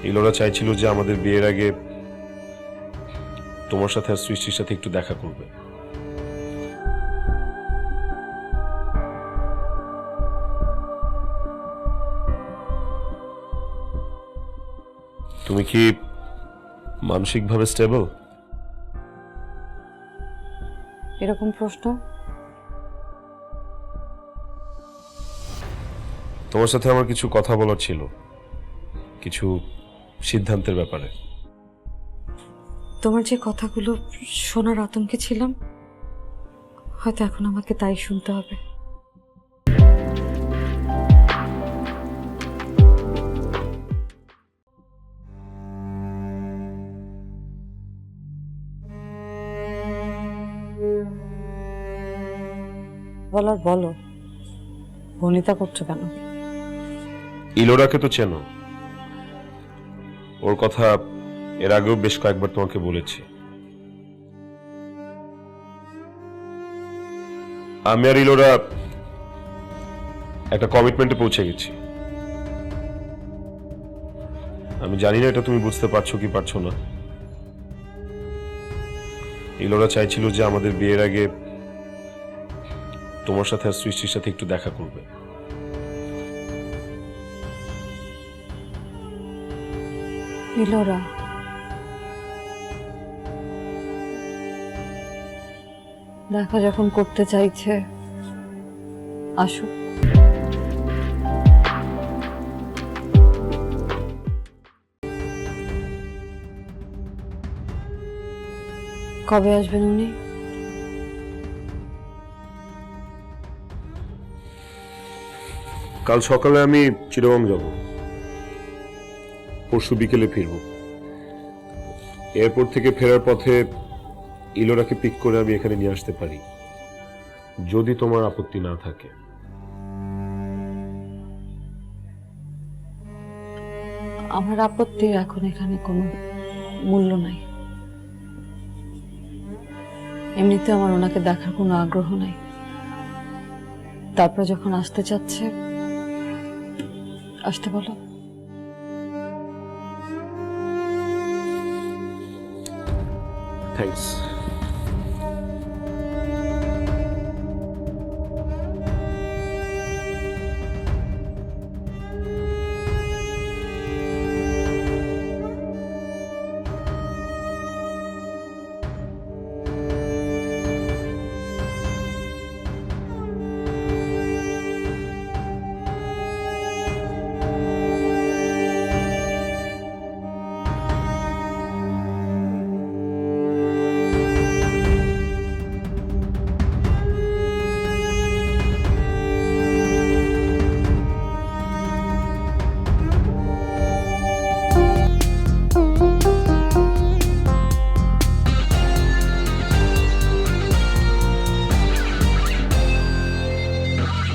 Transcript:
ইলোরা চাইছিল যে আমাদের বিয়ের আগে তোমার সাথে আর সৃষ্টির সাথে একটু দেখা করবে। তুমি কি মানসিকভাবে স্টেবল? এরকম প্রশ্ন? তোমার সাথে আমার কিছু কথা বলার ছিল, কিছু সিদ্ধান্তের ব্যাপারে। তোমার যে কথাগুলো শোনার আতঙ্কে ছিলাম, হয়তো এখন আমাকে তাই শুনতে হবে। বলার বলো, বনিতা করছো কেন? ইলোরাকে তো চেনো, ওর কথা এর আগেও বেশ কয়েকবার তোমাকে বলেছি। আমি আর ইলোরা একটা কমিটমেন্টে পৌঁছে গেছি। আমি জানি না এটা তুমি বুঝতে পারছো কি পারছো না। ইলোরা চাইছিল যে আমাদের বিয়ের আগে তোমার সাথে আর সৃষ্টির সাথে একটু দেখা করবে। ইলোরা, দেখা যখন করতে চাইছে আসুক। কবে আসবেন উনি? কাল সকালে আমি চিটাগং যাব, পরশু বিকেলে ফিরব। এয়ারপোর্ট থেকে ফেরার পথে ইলোরাকে পিক করে আমি এখানে নিয়ে আসতে পারি, যদি তোমার আপত্তি না থাকে। আমার আপত্তির এখন এখানে কোনো মূল্য নাই। এমনিতে আমার ওনাকে দেখার কোনো আগ্রহ নাই। তারপর যখন আসতে চাচ্ছে, আসতে বলো। থ্যাঙ্কস।